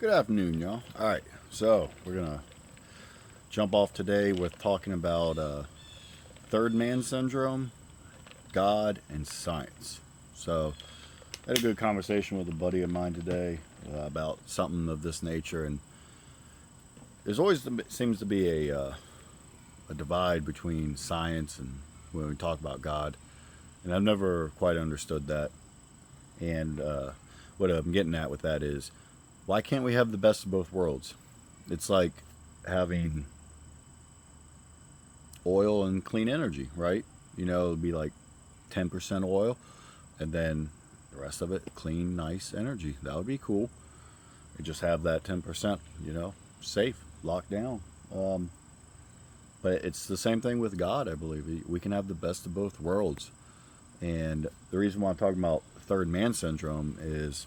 Good afternoon, y'all. All right, so we're gonna jump off today with talking about third man syndrome, God, and science. So, I had a good conversation with a buddy of mine today about something of this nature, and there's always seems to be a divide between science and when we talk about God, and I've never quite understood that. And what I'm getting at with that is, why can't we have the best of both worlds? It's like having oil and clean energy, right? It'd be like 10% oil and then the rest of it clean, nice energy. That would be cool. You just have that 10%, safe, locked down. Um, but it's the same thing with God, I believe. We can have the best of both worlds. And the reason why I'm talking about third man syndrome is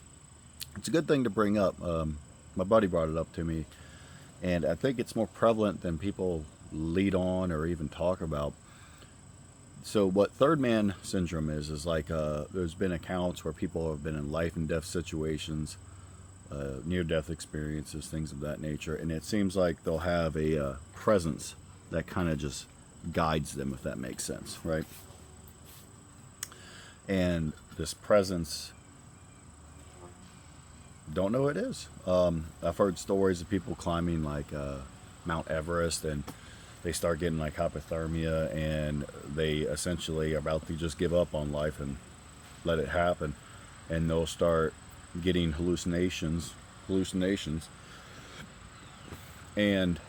it's a good thing to bring up. My buddy brought it up to me, and I think it's more prevalent than people lead on or even talk about. So, what third man syndrome is like there's been accounts where people have been in life and death situations, near death experiences, things of that nature, and it seems like they'll have a presence that kind of just guides them, if that makes sense, right? And this presence, don't know what it is. I've heard stories of people climbing like Mount Everest, and they start getting like hypothermia, and they essentially are about to just give up on life and let it happen, and they'll start getting hallucinations, and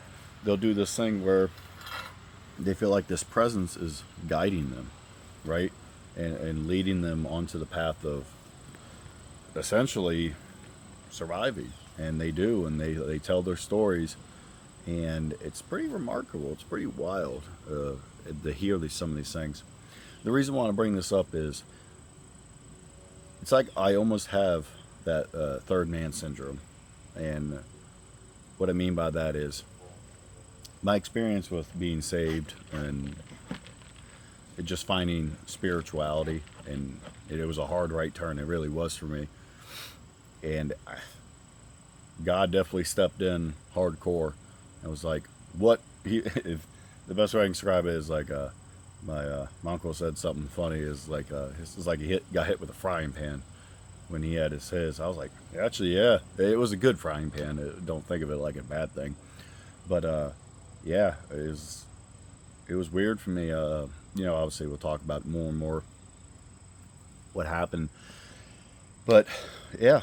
they'll do this thing where they feel like this presence is guiding them, right, and leading them onto the path of essentially surviving. And they do, and they tell their stories, and it's pretty remarkable. It's pretty wild to hear some of these things. The reason why I want to bring this up is it's like I almost have that third man syndrome. And what I mean by that is my experience with being saved and just finding spirituality, and it was a hard right turn. It really was for me. And God definitely stepped in hardcore. I was like, what? If the best way I can describe it is like my uncle said something funny. Is like it's like got hit with a frying pan when he had his. I was like, actually, yeah, it was a good frying pan. Don't think of it like a bad thing. But yeah, it was weird for me. Obviously we'll talk about more and more what happened. But yeah,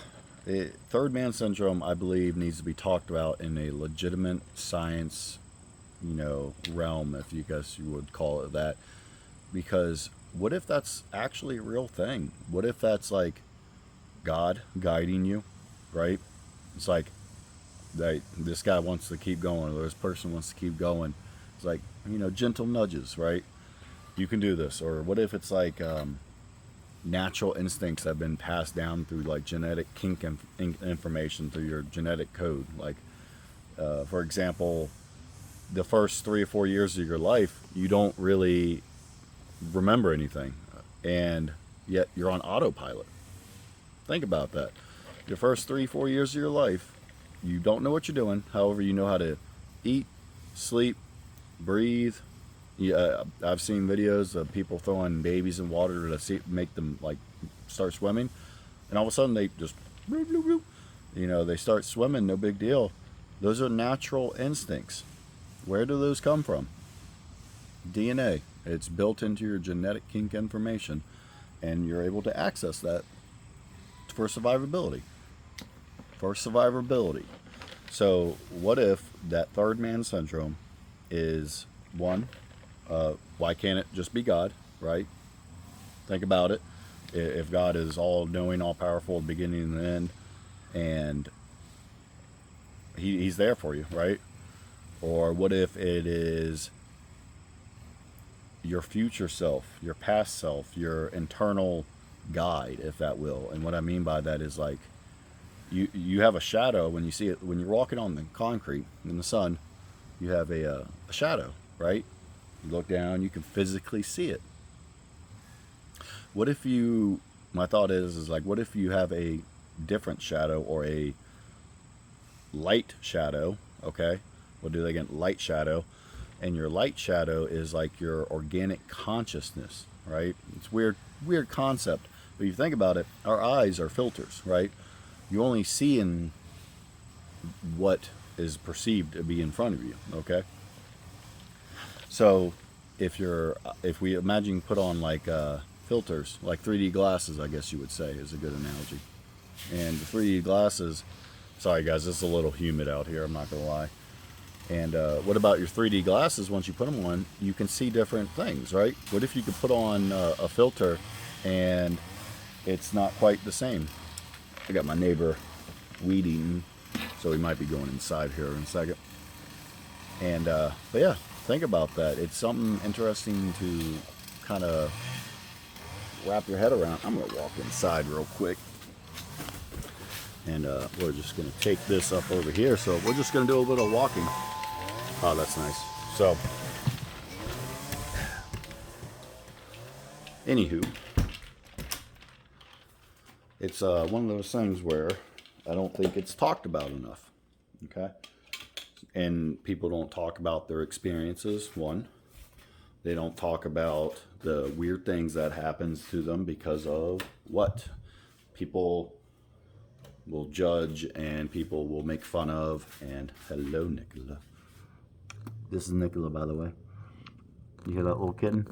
third man syndrome, I believe, needs to be talked about in a legitimate science, realm, if you guess you would call it that. Because what if that's actually a real thing? What if that's like God guiding you, right? It's like this guy wants to keep going, or this person wants to keep going. It's like, gentle nudges, right? You can do this. Or what if it's like natural instincts that have been passed down through like genetic information through your genetic code. Like, for example, the first 3 or 4 years of your life, you don't really remember anything, and yet you're on autopilot. Think about that. Your first 3, 4 years of your life, you don't know what you're doing. However, you know how to eat, sleep, breathe. Yeah, I've seen videos of people throwing babies in water to make them like start swimming, and all of a sudden they just, they start swimming. No big deal. Those are natural instincts. Where do those come from? DNA. It's built into your genetic kink information, and you're able to access that for survivability. For survivability. So, what if that third man syndrome is one? Why can't it just be God, right? Think about it. If God is all knowing, all powerful, the beginning and the end, and he's there for you, right? Or what if it is your future self, your past self, your internal guide, if that will? And what I mean by that is like you have a shadow when you see it when you're walking on the concrete in the sun. You have a shadow, right? You look down, you can physically see it. What if my thought is like, what if you have a different shadow or a light shadow, okay? We'll do that again, light shadow. And your light shadow is like your organic consciousness, right? It's weird concept. But you think about it, our eyes are filters, right? You only see in what is perceived to be in front of you, okay? So if we imagine put on like filters, like 3D glasses, I guess you would say is a good analogy. And the 3D glasses, sorry guys, it's a little humid out here, I'm not gonna lie. And what about your 3D glasses? Once you put them on, you can see different things, right? What if you could put on a filter and it's not quite the same? I got my neighbor weed eating, so he might be going inside here in a second. And but yeah, think about that. It's something interesting to kind of wrap your head around. I'm gonna walk inside real quick, and we're just gonna take this up over here. So we're just gonna do a little walking. Oh, that's nice. So, anywho, it's one of those things where I don't think it's talked about enough. Okay, and people don't talk about their experiences. One, they don't talk about the weird things that happens to them because of what people will judge and people will make fun of. And hello, Nicola. This is Nicola, by the way. You hear that little kitten?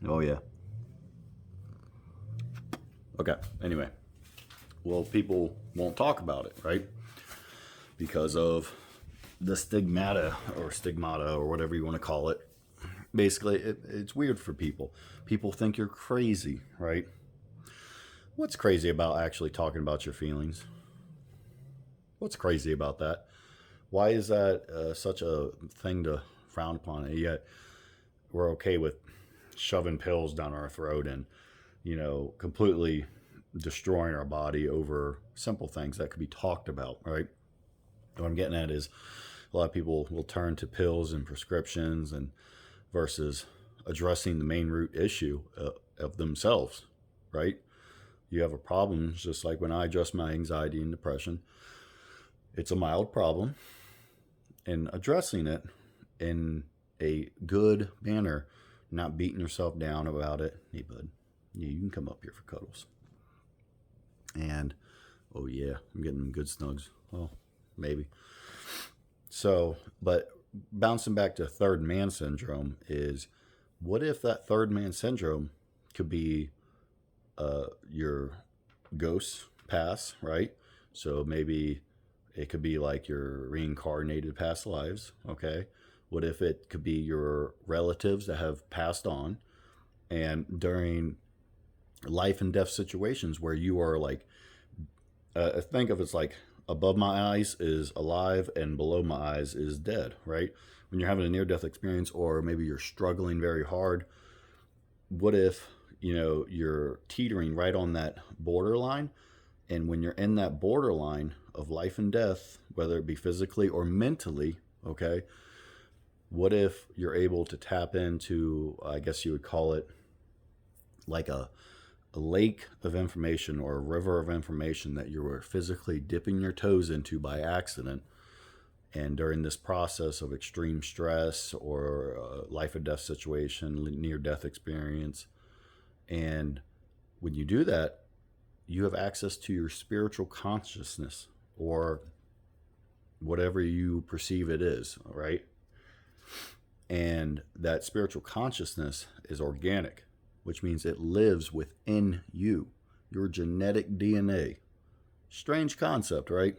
Oh yeah. Okay, anyway. Well, people won't talk about it, right? Because of the stigmata or whatever you want to call it. Basically, it's weird for people. People think you're crazy, right? What's crazy about actually talking about your feelings? What's crazy about that? Why is that such a thing to frown upon? And yet we're okay with shoving pills down our throat and, completely destroying our body over simple things that could be talked about, right? What I'm getting at is a lot of people will turn to pills and prescriptions and versus addressing the main root issue of themselves, right? You have a problem, just like when I address my anxiety and depression. It's a mild problem, and addressing it in a good manner, not beating yourself down about it. Hey, bud, yeah, you can come up here for cuddles. And, oh yeah, I'm getting them good snugs. Well, maybe. So, but bouncing back to third man syndrome is, what if that third man syndrome could be your ghost pass, right? So maybe it could be like your reincarnated past lives, okay? What if it could be your relatives that have passed on, and during life and death situations where you are like, think of it's like above my eyes is alive and below my eyes is dead, right? When you're having a near-death experience, or maybe you're struggling very hard, what if, you're teetering right on that borderline? And when you're in that borderline of life and death, whether it be physically or mentally, okay, what if you're able to tap into, I guess you would call it like a lake of information or a river of information that you were physically dipping your toes into by accident, and during this process of extreme stress or life or death situation, near death experience, and when you do that, you have access to your spiritual consciousness, or whatever you perceive it is, right? And that spiritual consciousness is organic, which means it lives within you, your genetic DNA. Strange concept, right?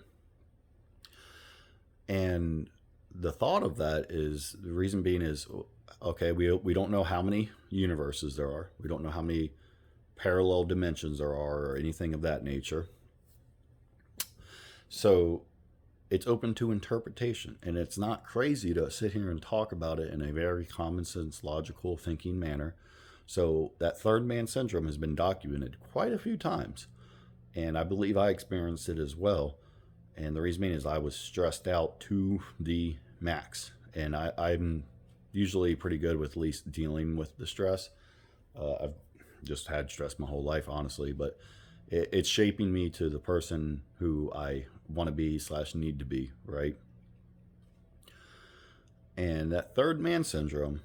And the thought of that is, the reason being is, okay, we don't know how many universes there are. We don't know how many parallel dimensions there are or anything of that nature. So it's open to interpretation, and it's not crazy to sit here and talk about it in a very common sense, logical thinking manner. So that third man syndrome has been documented quite a few times, and I believe I experienced it as well. And the reason being is I was stressed out to the max, and I'm usually pretty good with at least dealing with the stress. I've just had stress my whole life, honestly, but it's shaping me to the person who I want to be slash need to be, right? And that third man syndrome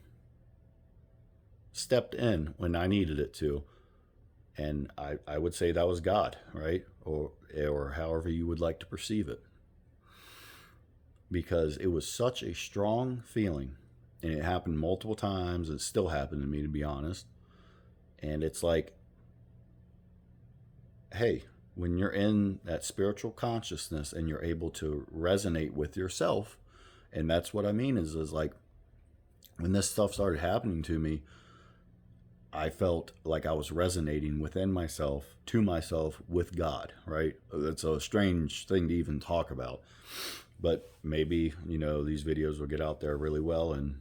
stepped in when I needed it to. And I would say that was God, right? Or however you would like to perceive it. Because it was such a strong feeling. And it happened multiple times. It still happened to me, to be honest. And it's like, hey, when you're in that spiritual consciousness and you're able to resonate with yourself, and that's what I mean is like when this stuff started happening to me, I felt like I was resonating within myself, to myself, with God, right? That's a strange thing to even talk about. But maybe, these videos will get out there really well and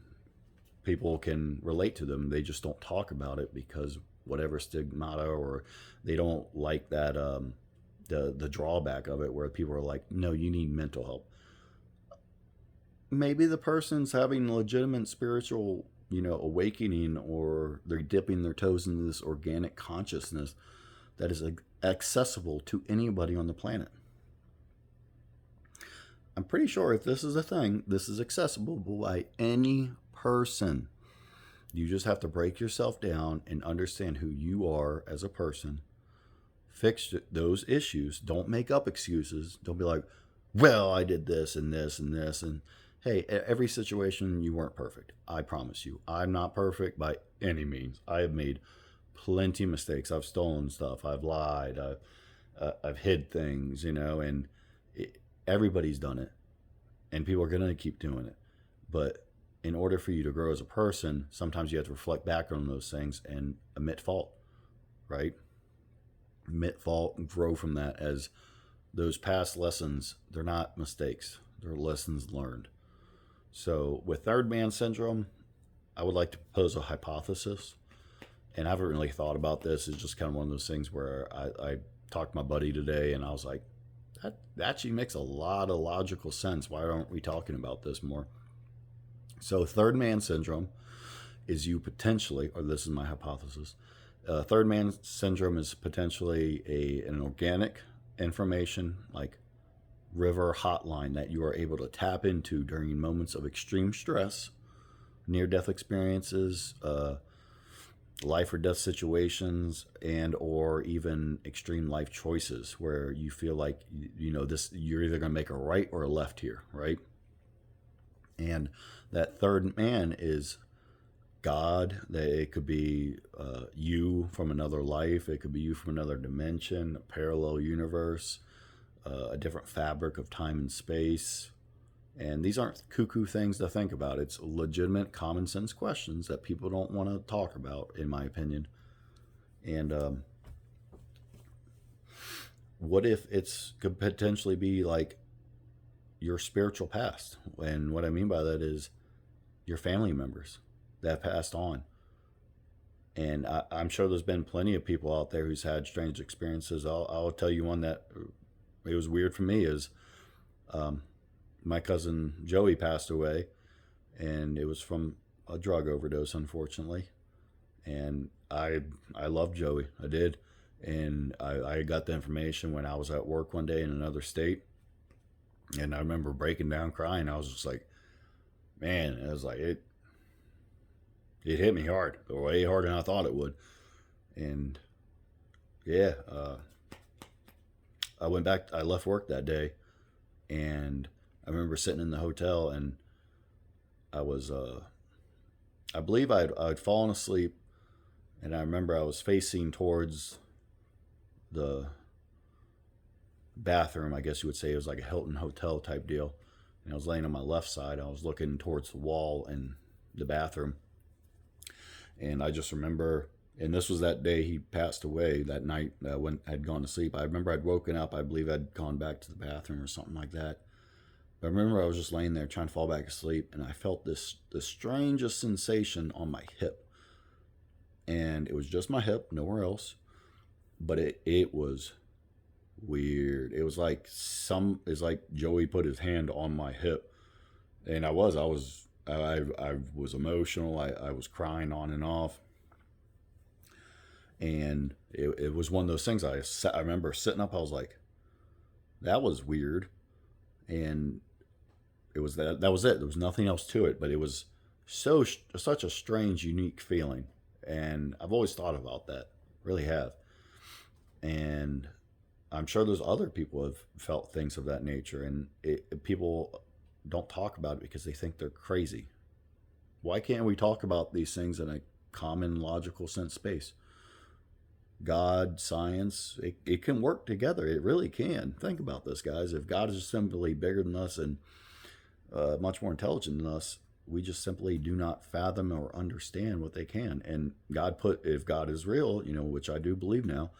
people can relate to them. They just don't talk about it because whatever stigmata, or they don't like that, the drawback of it where people are like, no, you need mental help. Maybe the person's having a legitimate spiritual awakening, or they're dipping their toes into this organic consciousness that is accessible to anybody on the planet. I'm pretty sure if this is a thing, this is accessible by any person. You just have to break yourself down and understand who you are as a person. Fix those issues. Don't make up excuses. Don't be like, well, I did this and this and this. And hey, every situation you weren't perfect. I promise you. I'm not perfect by any means. I have made plenty of mistakes. I've stolen stuff. I've lied. I've hid things, and everybody's done it. And people are going to keep doing it. But in order for you to grow as a person, sometimes you have to reflect back on those things and admit fault, right? Admit fault and grow from that, as those past lessons, they're not mistakes. They're lessons learned. So with third man syndrome, I would like to propose a hypothesis. And I haven't really thought about this. It's just kind of one of those things where I talked to my buddy today and I was like, that actually makes a lot of logical sense. Why aren't we talking about this more? So third man syndrome is you potentially, or this is my hypothesis, third man syndrome is potentially an organic information, like river hotline that you are able to tap into during moments of extreme stress, near-death experiences, life or death situations, and or even extreme life choices where you feel like you're either going to make a right or a left here, right? And that third man is God. That it could be you from another life. It could be you from another dimension, a parallel universe, a different fabric of time and space. And these aren't cuckoo things to think about. It's legitimate common sense questions that people don't want to talk about, in my opinion. And what if could potentially be like your spiritual past? And what I mean by that is your family members that passed on. And I'm sure there's been plenty of people out there who's had strange experiences. I'll tell you one that it was weird for me is my cousin Joey passed away, and it was from a drug overdose, unfortunately. And I loved Joey. I did. And I got the information when I was at work one day in another state. And I remember breaking down crying. I was just like, man, it was like, it hit me hard, way harder than I thought it would. And yeah, I left work that day, and I remember sitting in the hotel, and I was, I believe I'd fallen asleep, and I remember I was facing towards the bathroom, I guess you would say. It was like a Hilton hotel type deal. And I was laying on my left side. I was looking towards the wall in the bathroom. And I just remember, and this was that day he passed away, that night when I'd gone to sleep. I remember I'd woken up. I believe I'd gone back to the bathroom or something like that. But I remember I was just laying there trying to fall back asleep, and I felt the strangest sensation on my hip. And it was just my hip, nowhere else. But it was weird. It was like it's like Joey put his hand on my hip, and I was emotional. I was crying on and off, and it was one of those things. I remember sitting up. I was like, That was weird. And it was that was it. There was nothing else to it, but it was such a strange, unique feeling. And I've always thought about that. Really have. And I'm sure there's other people who have felt things of that nature, and people don't talk about it because they think they're crazy. Why can't we talk about these things in a common, logical sense space? God, science, it can work together. It really can. Think about this, guys. If God is simply bigger than us and much more intelligent than us, we just simply do not fathom or understand what they can. And if God is real, which I do believe now,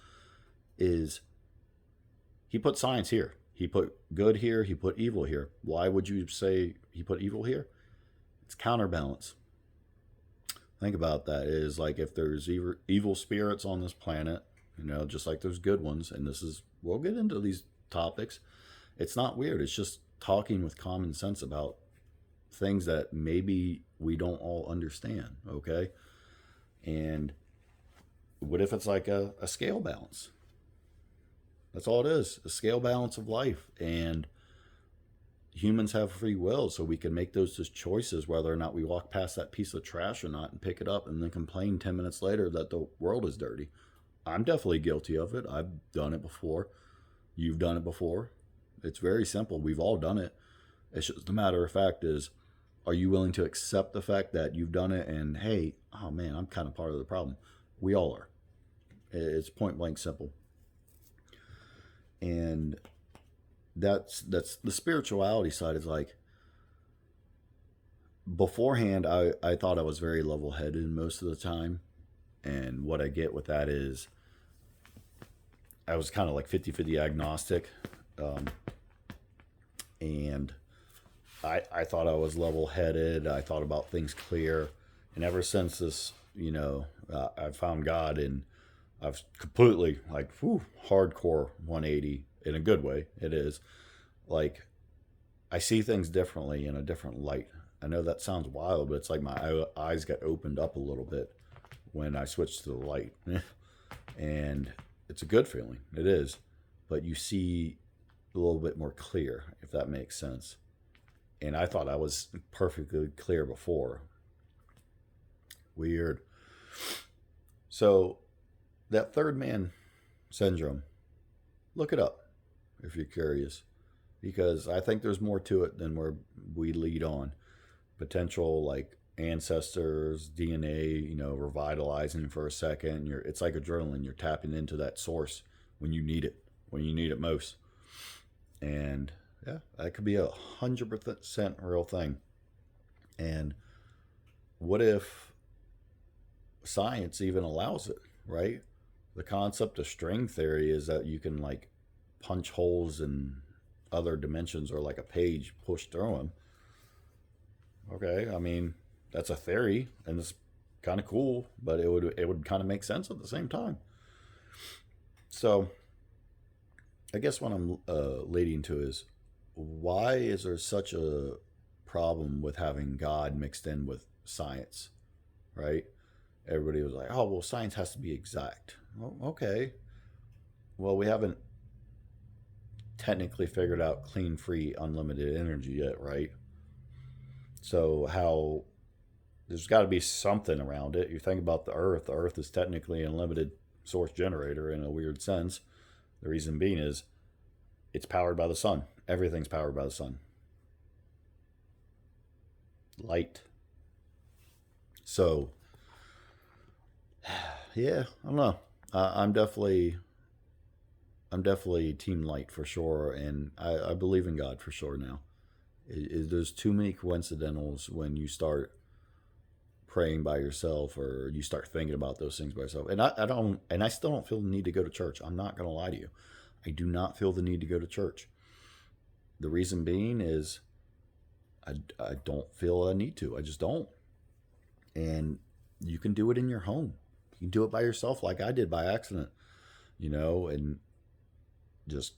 is he put science here. He put good here. He put evil here. Why would you say he put evil here? It's counterbalance. Think about that. It is like if there's evil spirits on this planet, just like there's good ones, and we'll get into these topics. It's not weird. It's just talking with common sense about things that maybe we don't all understand, okay? And what if it's like a scale balance? That's all it is, a scale balance of life. And humans have free will, so we can make those just choices whether or not we walk past that piece of trash or not and pick it up and then complain 10 minutes later that the world is dirty. I'm definitely guilty of it. I've done it before. You've done it before. It's very simple. We've all done it. It's just the matter of fact is, are you willing to accept the fact that you've done it and, hey, oh man, I'm kind of part of the problem? We all are. It's point blank simple. And that's the spirituality side. Is like, beforehand I thought I was very level-headed most of the time, and what I get with that is I was kind of like 50-50 agnostic, and I thought I was level-headed. I thought about things clear, and ever since this, I found God, and I've completely hardcore 180 in a good way. It is like I see things differently in a different light. I know that sounds wild, but it's like my eyes got opened up a little bit when I switched to the light. And it's a good feeling. It is. But you see a little bit more clear, if that makes sense. And I thought I was perfectly clear before. Weird. So that third man syndrome, look it up if you're curious, because I think there's more to it than where we lead on. Potential like ancestors, DNA, revitalizing for a second. It's like adrenaline. You're tapping into that source when you need it most. And yeah, that could be 100% real thing. And what if science even allows it, right? The concept of string theory is that you can like punch holes in other dimensions or like a page, push through them. Okay, I mean, that's a theory and it's kind of cool, but it would kind of make sense at the same time. So I guess what I'm leading to is, why is there such a problem with having God mixed in with science, right? Everybody was like, oh, well, science has to be exact. Well, okay. Well, we haven't technically figured out clean, free, unlimited energy yet, right? So there's got to be something around it. You think about the Earth is technically an unlimited source generator in a weird sense. The reason being is it's powered by the sun. Everything's powered by the sun. Light. So, yeah, I don't know. I'm definitely team light for sure, and I believe in God for sure now. There's too many coincidentals when you start praying by yourself or you start thinking about those things by yourself. And I still don't feel the need to go to church. I'm not going to lie to you. I do not feel the need to go to church. The reason being is I don't feel a need to. I just don't. And you can do it in your home. You can do it by yourself like I did by accident, and just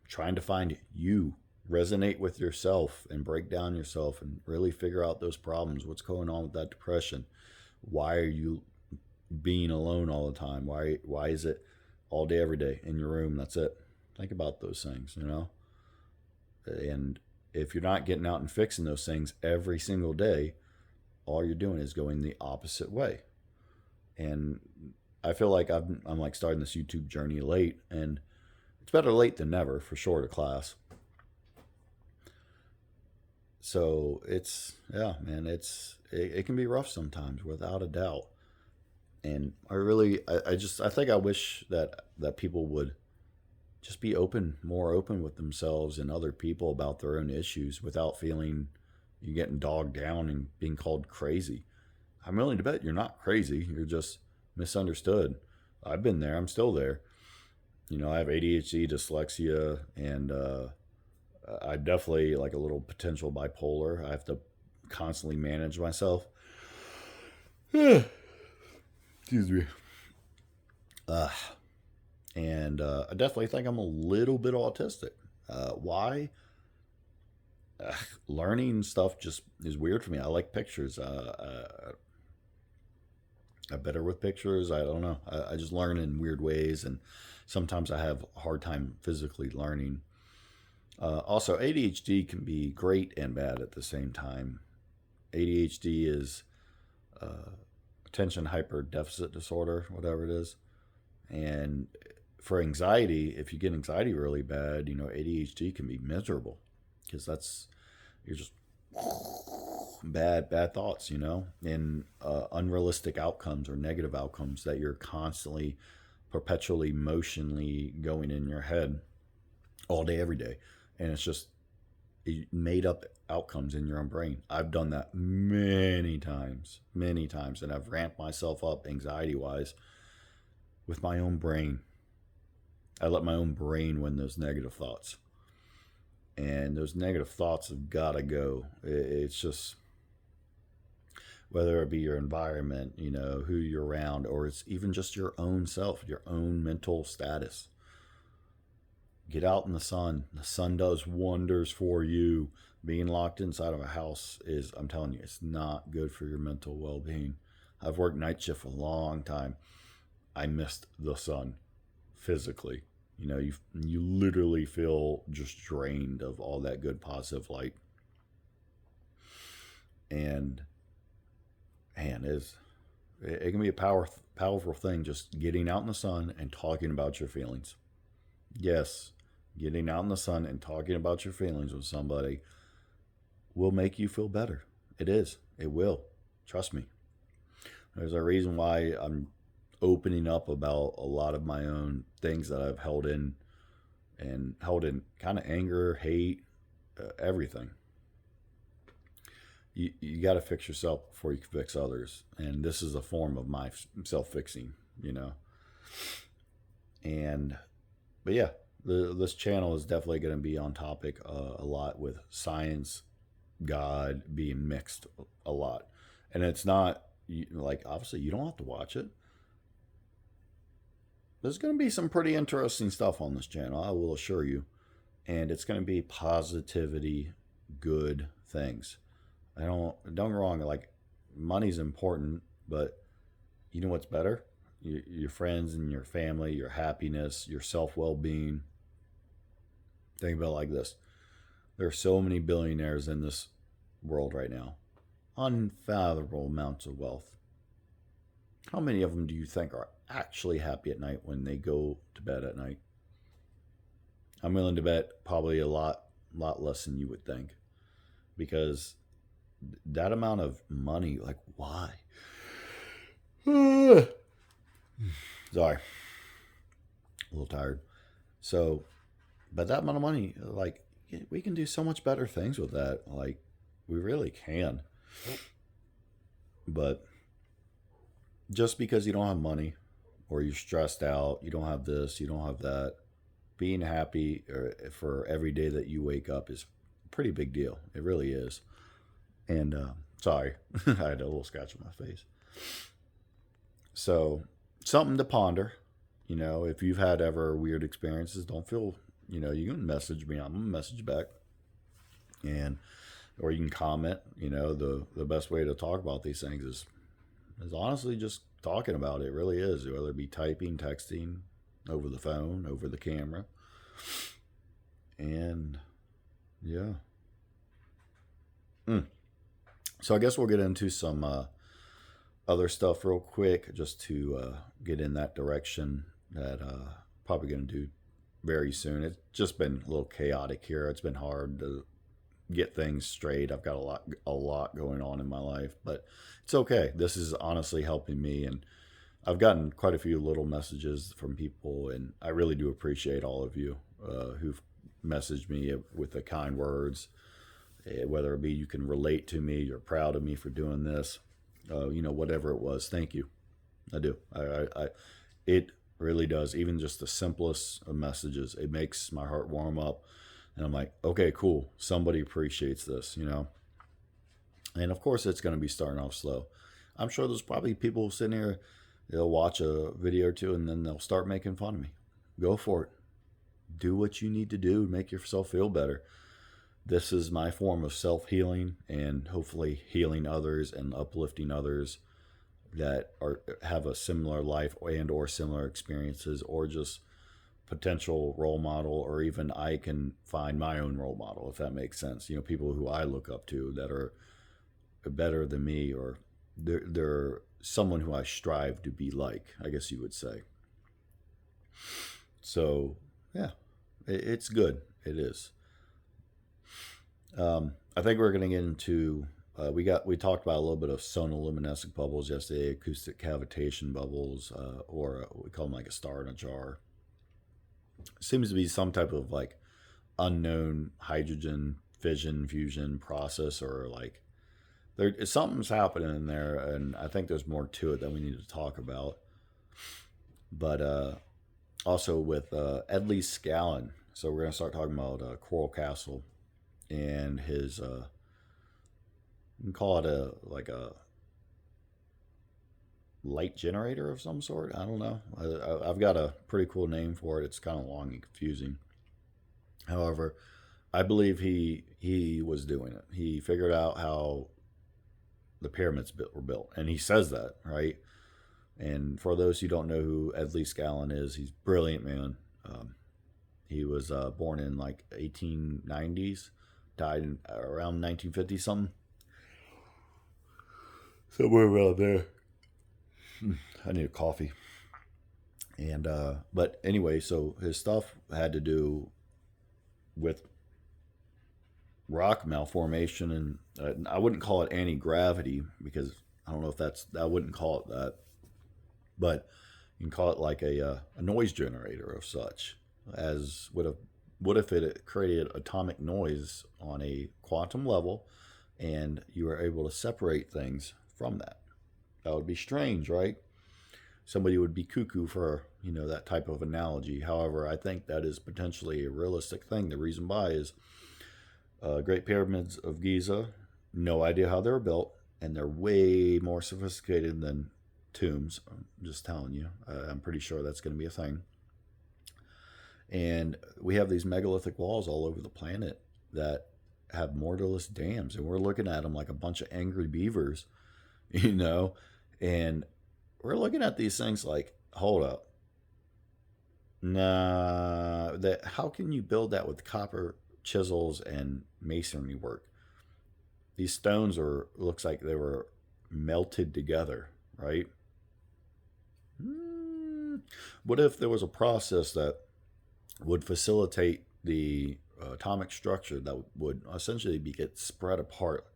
trying to find you, resonate with yourself and break down yourself and really figure out those problems. What's going on with that depression? Why are you being alone all the time? Why is it all day, every day in your room? That's it. Think about those things, And if you're not getting out and fixing those things every single day, all you're doing is going the opposite way. And I feel like I'm like starting this YouTube journey late, and it's better late than never for sure to class. So it's, yeah, man, it can be rough sometimes without a doubt. And I think I wish that people would just be more open with themselves and other people about their own issues without feeling you getting dogged down and being called crazy. I'm willing to bet you're not crazy. You're just misunderstood. I've been there. I'm still there. I have ADHD, dyslexia, and I definitely like a little potential bipolar. I have to constantly manage myself. Excuse me. Uh, and I definitely think I'm a little bit autistic. Why? Learning stuff just is weird for me. I like pictures. I'm better with pictures. I don't know. I just learn in weird ways, and sometimes I have a hard time physically learning. Also, ADHD can be great and bad at the same time. ADHD is attention hyper deficit disorder, whatever it is. And for anxiety, if you get anxiety really bad, ADHD can be miserable because you're just bad thoughts, and unrealistic outcomes or negative outcomes that you're constantly, perpetually, emotionally going in your head all day, every day. And it's just made up outcomes in your own brain. I've done that many times, and I've ramped myself up anxiety wise with my own brain. I let my own brain win those negative thoughts. And those negative thoughts have got to go. It's just, whether it be your environment, who you're around, or it's even just your own self, your own mental status. Get out in the sun. The sun does wonders for you. Being locked inside of a house I'm telling you, it's not good for your mental well being. I've worked night shift a long time. I missed the sun physically. You literally feel just drained of all that good positive light. And man, it can be a powerful thing just getting out in the sun and talking about your feelings. Yes, getting out in the sun and talking about your feelings with somebody will make you feel better. It is. It will. Trust me. There's a reason why I'm opening up about a lot of my own things that I've held in kind of anger, hate, everything. You got to fix yourself before you can fix others. And this is a form of my self-fixing, And, but yeah, this channel is definitely going to be on topic a lot with science, God being mixed a lot. And it's not, obviously you don't have to watch it. There's going to be some pretty interesting stuff on this channel, I will assure you. And it's going to be positivity, good things. Don't get me wrong, money's important, but you know what's better? Your friends and your family, your happiness, your self-well-being. Think about it like this. There are so many billionaires in this world right now. Unfathomable amounts of wealth. How many of them do you think are actually happy at night when they go to bed at night? I'm willing to bet probably a lot less than you would think. Because that amount of money, why? Sorry. A little tired. So, but that amount of money, we can do so much better things with that. We really can. But just because you don't have money, or you're stressed out, you don't have this, you don't have that, being happy for every day that you wake up is a pretty big deal. It really is. And sorry, I had a little scratch on my face. So something to ponder. If you've had ever weird experiences, don't feel, you can message me. I'm going to message back. Or you can comment. The best way to talk about these things is honestly just talking about it. It really is. Whether it be typing, texting, over the phone, over the camera. And Yeah. Mm. So I guess we'll get into some other stuff real quick, just to get in that direction that probably going to do very soon. It's just been a little chaotic here. It's been hard to get things straight. I've got a lot going on in my life, but it's okay. This is honestly helping me, and I've gotten quite a few little messages from people, and I really do appreciate all of you who've messaged me with the kind words. Whether it be you can relate to me, you're proud of me for doing this, whatever it was. Thank you. I do. It really does. Even just the simplest of messages, it makes my heart warm up, and I'm like, okay, cool. Somebody appreciates this. And of course, it's going to be starting off slow. I'm sure there's probably people sitting here, they'll watch a video or two and then they'll start making fun of me. Go for it. Do what you need to do to make yourself feel better. This is my form of self healing and hopefully healing others and uplifting others that have a similar life and or similar experiences, or just potential role model, or even I can find my own role model, if that makes sense. People who I look up to that are better than me, or they're someone who I strive to be like, I guess you would say. So yeah, it's good. It is. I think we're going to get into. We talked about a little bit of sonoluminescent bubbles yesterday, acoustic cavitation bubbles, or we call them like a star in a jar. Seems to be some type of like unknown hydrogen fission fusion process, or like something's happening in there, and I think there's more to it that we need to talk about. But also with Edley Scallon, so we're gonna start talking about Coral Castle and his. You can call it a light generator of some sort. I don't know. I've got a pretty cool name for it. It's kind of long and confusing. However, I believe he was doing it. He figured out how the pyramids were built, and he says that, right. And for those who don't know who Edley Scallon is, he's a brilliant man. He was born in like 1890s, died in around 1950 something, somewhere around there. I need a coffee. And but anyway, so his stuff had to do with rock malformation, and I wouldn't call it anti-gravity, because I don't know if I wouldn't call it that, but you can call it like a noise generator of such. As what if it created atomic noise on a quantum level, and you were able to separate things from that? That would be strange, right? Somebody would be cuckoo for that type of analogy. However, I think that is potentially a realistic thing. The reason why is Great Pyramids of Giza. No idea how they were built, and they're way more sophisticated than tombs. I'm just telling you. I'm pretty sure that's going to be a thing. And we have these megalithic walls all over the planet that have mortarless dams, and we're looking at them like a bunch of angry beavers, you know, and we're looking at these things like, hold up, nah, that how can you build that with copper chisels and masonry work? These stones looks like they were melted together, right? What if there was a process that would facilitate the atomic structure that would essentially get spread apart?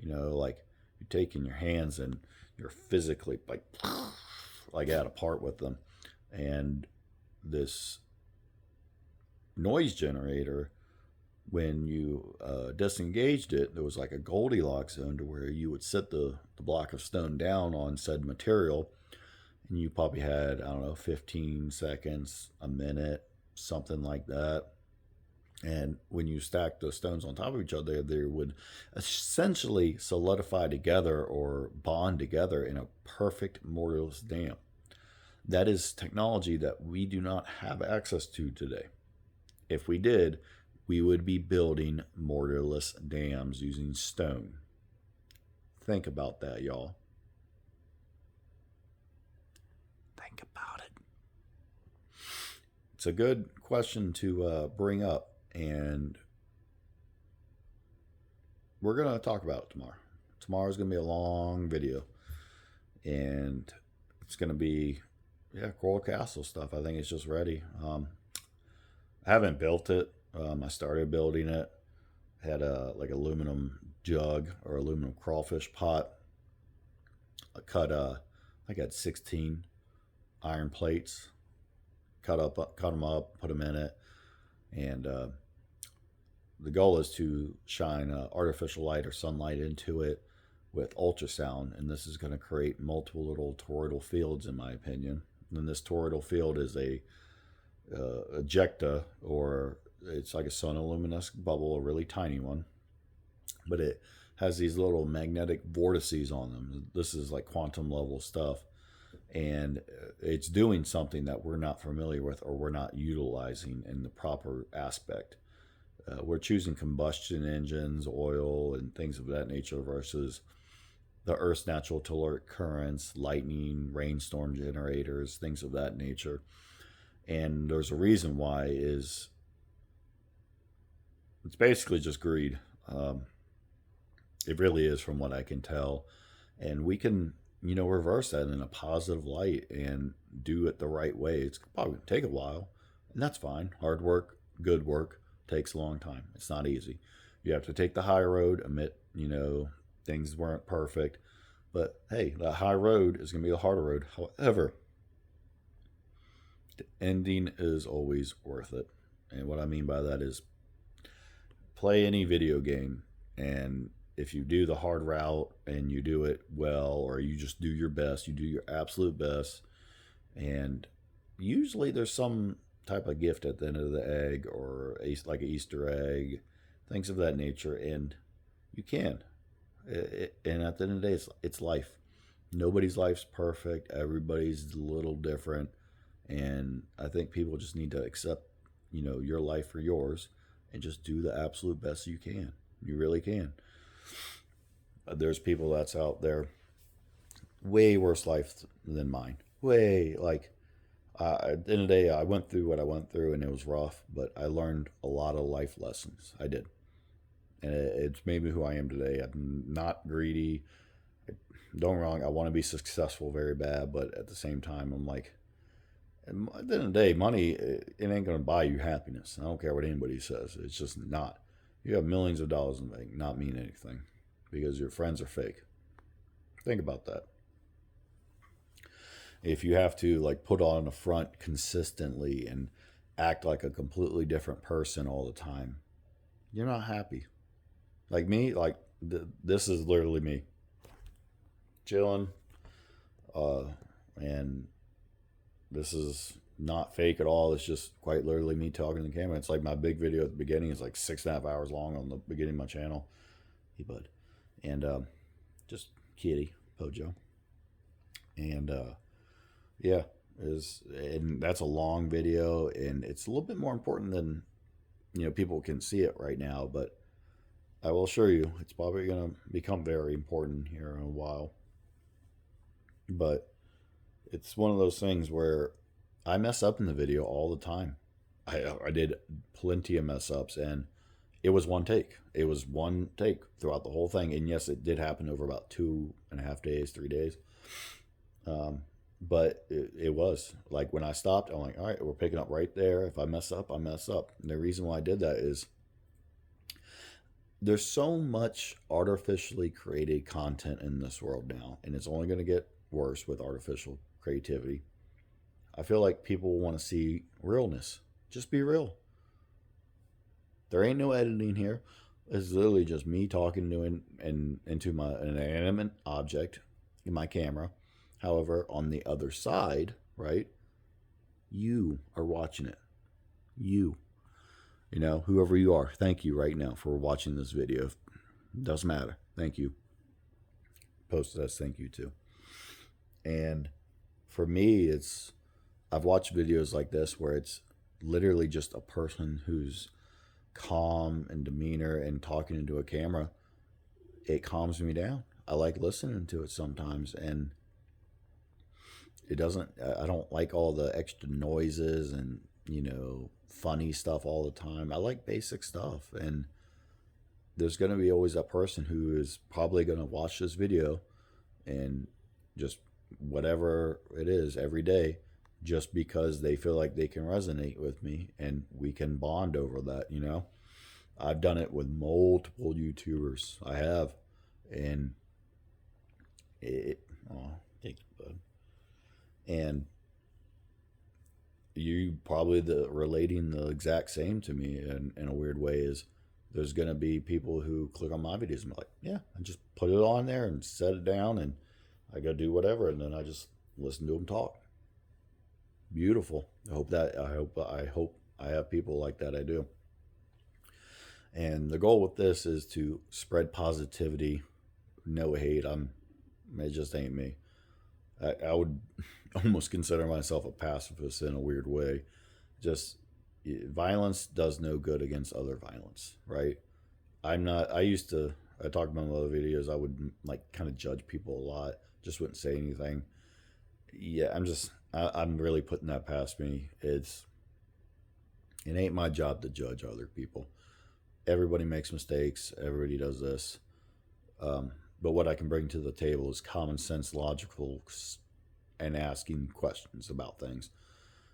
Like you take in your hands and you're physically like at apart with them, and this noise generator, when you disengaged it, there was like a Goldilocks zone to where you would set the block of stone down on said material, and you probably had, I don't know, 15 seconds, a minute, something like that. And when you stack the stones on top of each other, they would essentially solidify together or bond together in a perfect mortarless dam. That is technology that we do not have access to today. If we did, we would be building mortarless dams using stone. Think about that, y'all. Think about it. It's a good question to bring up, and we're going to talk about it tomorrow. Tomorrow's going to be a long video, and it's going to be, yeah, Coral Castle stuff. I think it's just ready. I haven't built it. I started building it. Had a like aluminum jug or aluminum crawfish pot. I cut I got 16 iron plates. Cut them up, put them in it, and the goal is to shine artificial light or sunlight into it with ultrasound, and this is going to create multiple little toroidal fields, in my opinion. And this toroidal field is a ejecta, or it's like a sonoluminescent bubble, a really tiny one, but it has these little magnetic vortices on them. This is like quantum level stuff, and it's doing something that we're not familiar with or we're not utilizing in the proper aspect. We're choosing combustion engines, oil, and things of that nature versus the Earth's natural telluric currents, lightning, rainstorm generators, things of that nature. And there's a reason why is it's basically just greed. It really is, from what I can tell. And we can, reverse that in a positive light and do it the right way. It's probably going to take a while, and that's fine. Hard work, good work takes a long time. It's not easy. You have to take the high road, admit, things weren't perfect. But hey, that high road is going to be the harder road. However, the ending is always worth it. And what I mean by that is play any video game, and if you do the hard route and you do it well, or you just do your best, you do your absolute best, and usually there's some type of gift at the end of the egg, or like an Easter egg, things of that nature, and you can. And at the end of the day, it's life. Nobody's life's perfect. Everybody's a little different, and I think people just need to accept, your life for yours, and just do the absolute best you can. You really can. There's people that's out there way worse life than mine. Way, like, at the end of the day, I went through what I went through, and it was rough, but I learned a lot of life lessons. I did. And it's made me who I am today. I'm not greedy. Don't get me wrong, I want to be successful very bad, but at the same time, I'm like, at the end of the day, money, it ain't going to buy you happiness. I don't care what anybody says. It's just not. You have millions of dollars in the bank, not mean anything, because your friends are fake. Think about that. If you have to like put on a front consistently and act like a completely different person all the time, you're not happy. Like me, like this is literally me chilling, and this is not fake at all. It's just quite literally me talking to the camera. It's like my big video at the beginning is like 6.5 hours long on the beginning of my channel. Hey, bud. And just kitty, Pojo. And yeah, and that's a long video, and it's a little bit more important than people can see it right now, but I will assure you it's probably going to become very important here in a while. But it's one of those things where I mess up in the video all the time. I did plenty of mess ups, and it was one take. It was one take throughout the whole thing. And yes, it did happen over about 2.5 days, 3 days. But it was like when I stopped, I'm like, all right, we're picking up right there. If I mess up, I mess up. And the reason why I did that is there's so much artificially created content in this world now, and it's only going to get worse with artificial creativity. I feel like people want to see realness. Just be real. There ain't no editing here. It's literally just me talking to an inanimate object in my camera. However, on the other side, right, you are watching it. You. Whoever you are, thank you right now for watching this video. Doesn't matter. Thank you. Post us, thank you too. And for me, I've watched videos like this where it's literally just a person who's calm and demeanor and talking into a camera. It calms me down. I like listening to it sometimes, and I don't like all the extra noises and funny stuff all the time. I like basic stuff, and there's going to be always that person who is probably going to watch this video and just whatever it is every day just because they feel like they can resonate with me and we can bond over that, you know? I've done it with multiple YouTubers. I have. And oh, thanks, bud. And you probably relating the exact same to me in a weird way is there's going to be people who click on my videos and be like, yeah, I just put it on there and set it down and I go do whatever. And then I just listen to them talk. Beautiful. I hope I have people like that. I do. And the goal with this is to spread positivity, no hate. It just ain't me. I would almost consider myself a pacifist in a weird way. Just violence does no good against other violence, right? I'm not. I talked about in other videos. I would like kind of judge people a lot. Just wouldn't say anything. Yeah, I'm really putting that past me. It ain't my job to judge other people. Everybody makes mistakes. Everybody does this. But what I can bring to the table is common sense, logical, and asking questions about things.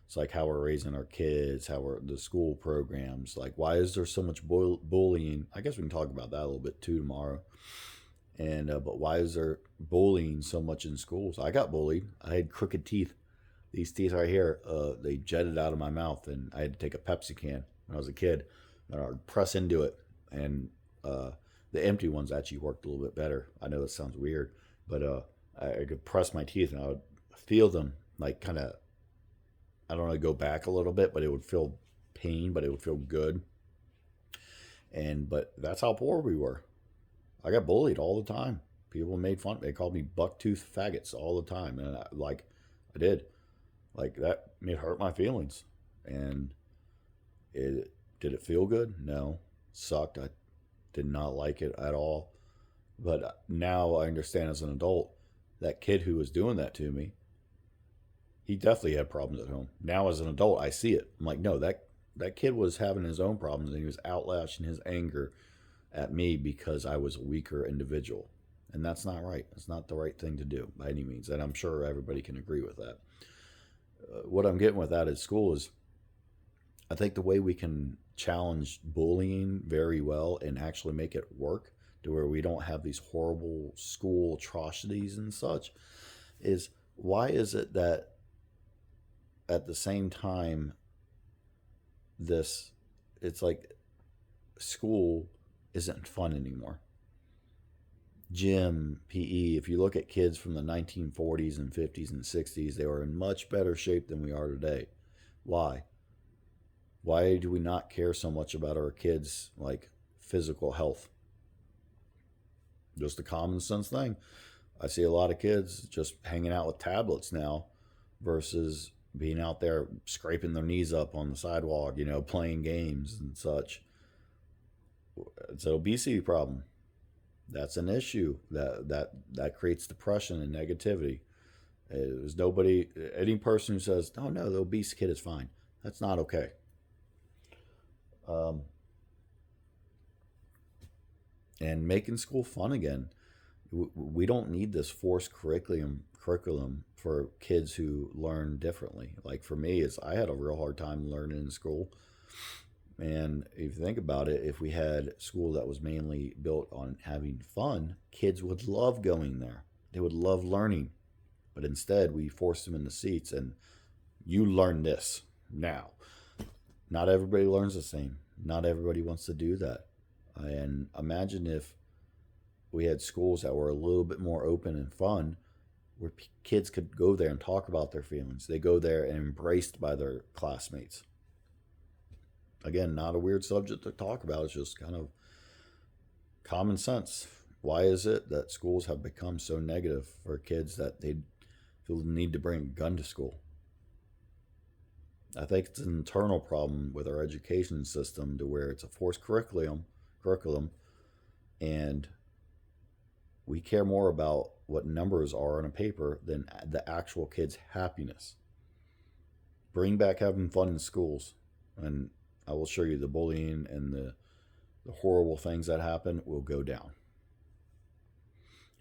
It's like how we're raising our kids, how we're the school programs. Like, why is there so much bullying? I guess we can talk about that a little bit too tomorrow. And but why is there bullying so much in schools? I got bullied. I had crooked teeth. These teeth right here, they jetted out of my mouth, and I had to take a Pepsi can when I was a kid, and I would press into it, and the empty ones actually worked a little bit better. I know that sounds weird, but I could press my teeth, and I would feel them like kind of, I don't know, go back a little bit, but it would feel pain, but it would feel good. But that's how poor we were. I got bullied all the time. People made fun. They called me bucktooth faggots all the time, and I did. Like that, it hurt my feelings. And did it feel good? No. Sucked. I did not like it at all. But now I understand as an adult, that kid who was doing that to me, he definitely had problems at home. Now as an adult, I see it. I'm like, no, that kid was having his own problems and he was outlashing his anger at me because I was a weaker individual. And that's not right. It's not the right thing to do by any means. And I'm sure everybody can agree with that. What I'm getting with that at school is I think the way we can challenge bullying very well and actually make it work to where we don't have these horrible school atrocities and such is why is it that at the same time it's like school isn't fun anymore. Gym, PE, if you look at kids from the 1940s and 50s and 60s, they were in much better shape than we are today. Why? Why do we not care so much about our kids' like physical health? Just a common sense thing. I see a lot of kids just hanging out with tablets now versus being out there scraping their knees up on the sidewalk, playing games and such. It's an obesity problem. That's an issue that creates depression and negativity. There's any person who says, "Oh no, the obese kid is fine." That's not okay. And making school fun again. We don't need this forced curriculum for kids who learn differently. Like for me, I had a real hard time learning in school. And if you think about it, if we had school that was mainly built on having fun, kids would love going there. They would love learning. But instead, we forced them in the seats and you learn this now. Not everybody learns the same. Not everybody wants to do that. And imagine if we had schools that were a little bit more open and fun, where kids could go there and talk about their feelings. They go there and embraced by their classmates. Again, not a weird subject to talk about. It's just kind of common sense. Why is it that schools have become so negative for kids that they feel the need to bring a gun to school? I think it's an internal problem with our education system to where it's a forced curriculum, and we care more about what numbers are on a paper than the actual kid's happiness. Bring back having fun in schools, and I will show you the bullying and the the horrible things that happen will go down.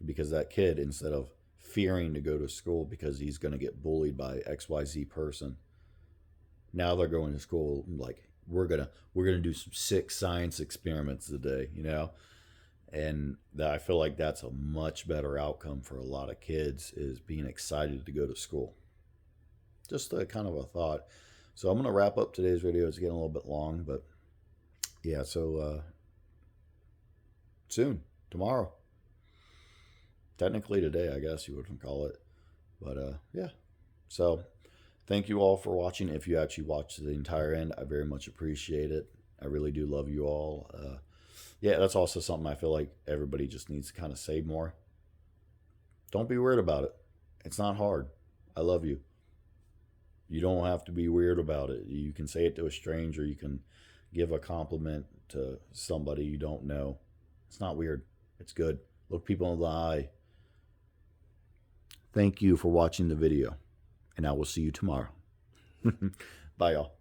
Because that kid, instead of fearing to go to school because he's going to get bullied by XYZ person, now they're going to school like, we're gonna do some sick science experiments today, you know. And I feel like that's a much better outcome for a lot of kids, is being excited to go to school. Just a kind of a thought. So I'm gonna wrap up today's video. It's getting a little bit long, but yeah. So soon, tomorrow, technically today, I guess you would call it. But yeah. So thank you all for watching. If you actually watched to the entire end, I very much appreciate it. I really do love you all. Yeah, that's also something I feel like everybody just needs to kind of say more. Don't be weird about it. It's not hard. I love you. You don't have to be weird about it. You can say it to a stranger. You can give a compliment to somebody you don't know. It's not weird. It's good. Look people in the eye. Thank you for watching the video, and I will see you tomorrow. Bye, y'all.